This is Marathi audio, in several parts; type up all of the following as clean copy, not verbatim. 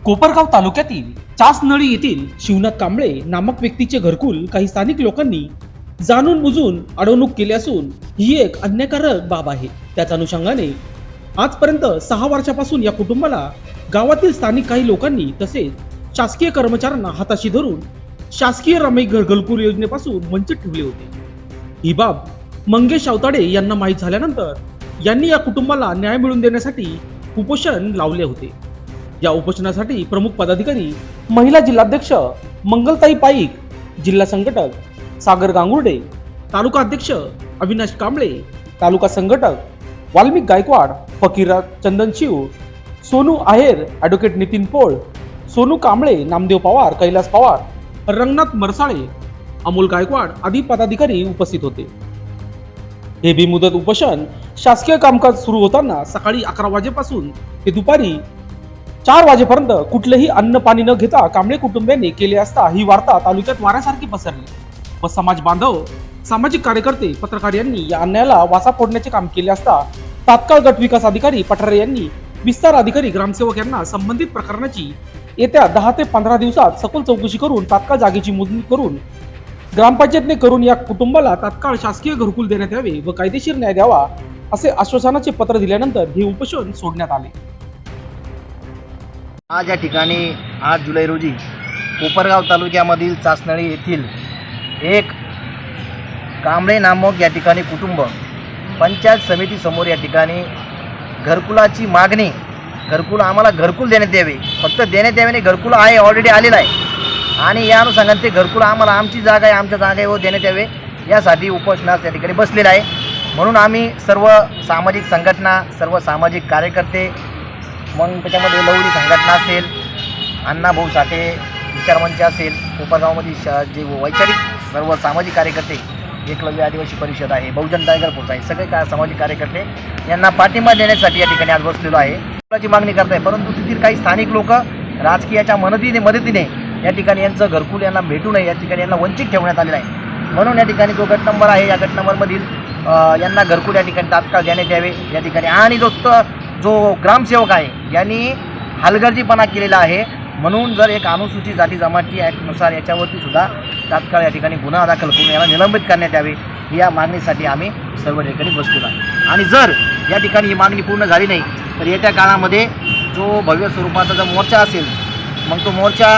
कोपरगाव तालुक्यातील चासनळी येथील शिवनाथ कांबळे नामक व्यक्तीचे घरकुल काही स्थानिक लोकांनी जाणून बुजून अडवणूक केली असून ही एक अन्यायकारक बाब आहे। त्याच अनुषंगाने आजपर्यंत 6 वर्षापासून या कुटुंबाला गावातील स्थानिक काही लोकांनी तसेच शासकीय कर्मचाऱ्यांना हाताशी धरून शासकीय रमाई घरकुल योजनेपासून वंचित ठेवले होते। ही बाब मंगेश अवताडे यांना माहीत झाल्यानंतर यांनी या कुटुंबाला न्याय मिळवून देण्यासाठी उपोषण लावले होते। या उपोषणासाठी प्रमुख पदाधिकारी महिला जिल्हाध्यक्ष मंगलताई पाईक, जिल्हा संघटक सागर गांगुर्डे, तालुका अध्यक्ष अविनाश कांबळे, तालुका संघटक वाल्मिक गायकवाड, फकीरराज चंदनशिव, सोनू आहेर, ॲडव्होकेट नितीन पोळ, सोनू कांबळे, नामदेव पवार, कैलास पवार, रंगनाथ मरसाळे, अमोल गायकवाड आदी पदाधिकारी उपस्थित होते। हे बेमुदत उपोषण शासकीय कामकाज सुरू होताना सकाळी 11 वाजेपासून ते दुपारी 4 वाजेपर्यंत कुठलेही अन्न पाणी न घेता कांबळे कुटुंबियांनी केले असता ही वार्ता तालुक्यात वाऱ्यासारखी पसरली व समाज बांधव, सामाजिक कार्यकर्ते, पत्रकार यांनी या अन्यायाला वाचा फोडण्याचे काम केले असता तात्काळ गट विकास अधिकारी पठारे यांनी विस्तार अधिकारी, ग्रामसेवक यांना संबंधित प्रकरणाची येत्या 10 ते 15 दिवसात सखोल चौकशी करून तात्काळ जागेची मोजणी करून ग्रामपंचायतने करून या कुटुंबाला तात्काळ शासकीय घरकुल देण्यात यावे व कायदेशीर न्याय द्यावा असे आश्वासनाचे पत्र दिल्यानंतर हे उपोषण सोडण्यात आले। आज या ठिकाणी 8 जुलै रोजी कोपरगाव तालुक्यामधील चासनळी येथील एक कांबळे नामक या ठिकाणी कुटुंब पंचायत समितीसमोर या ठिकाणी घरकुलाची मागणी, घरकुल आम्हाला घरकुल देण्यात यावे, फक्त देण्यात यावे नाही, घरकुल आहे, ऑलरेडी आलेलं आहे आणि या अनुषंगाने ते घरकुल आम्हाला आमची जागा आहे, आमच्या जागेवर देण्यात यावे यासाठी उपोषणास या ठिकाणी बसलेलं आहे। म्हणून आम्ही सर्व सामाजिक संघटना, सर्व सामाजिक कार्यकर्ते, मग त्याच्यामध्ये लवरी संघटना असेल, अण्णाभाऊ साठे विचारमंच असेल, कोपरगावमधील जे वैचारिक सर्व सामाजिक कार्यकर्ते, एकलव्य आदिवासी परिषद आहे, बहुजन टायगर फोर्स आहे, सगळे सामाजिक कार्यकर्ते यांना पाठिंबा देण्यासाठी या ठिकाणी आज बसलेलो आहे। घरकुलाची मागणी करत आहे, परंतु तेथील काही स्थानिक लोक राजकीयाच्या मदतीने या ठिकाणी यांचं घरकुल यांना भेटू नये, या ठिकाणी यांना वंचित ठेवण्यात आलेलं आहे। म्हणून या ठिकाणी जो गट नंबर आहे, या गट नंबरमधील यांना घरकुल या ठिकाणी तात्काळ देण्यात यावे या ठिकाणी। आणि जो ग्रामसेवक आहे यांनी हलगर्जीपणा केलेला आहे, म्हणून जर एक अनुसूचित जाती जमाती ॲक्टनुसार याच्यावरती सुद्धा तात्काळ या ठिकाणी गुन्हा दाखल करून याला निलंबित करण्यात यावे या मागणीसाठी आम्ही सर्व ठिकाणी बसलेलो आहे। आणि जर या ठिकाणी ही मागणी पूर्ण झाली नाही तर येत्या काळामध्ये जो भव्य स्वरूपाचा जो मोर्चा असेल, मग तो मोर्चा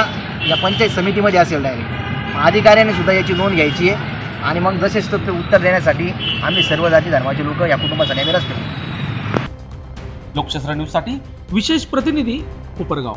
या पंचायत समितीमध्ये असेल डायरेक्ट, अधिकाऱ्यांनी सुद्धा याची नोंद घ्यायची आहे आणि मग जसेच ते उत्तर देण्यासाठी आम्ही सर्व जाती धर्माचे लोक या कुटुंबासाठी आम्ही रस्ते। लोकशास्त्र न्यूज साठी विशेष प्रतिनिधी कोपरगाव।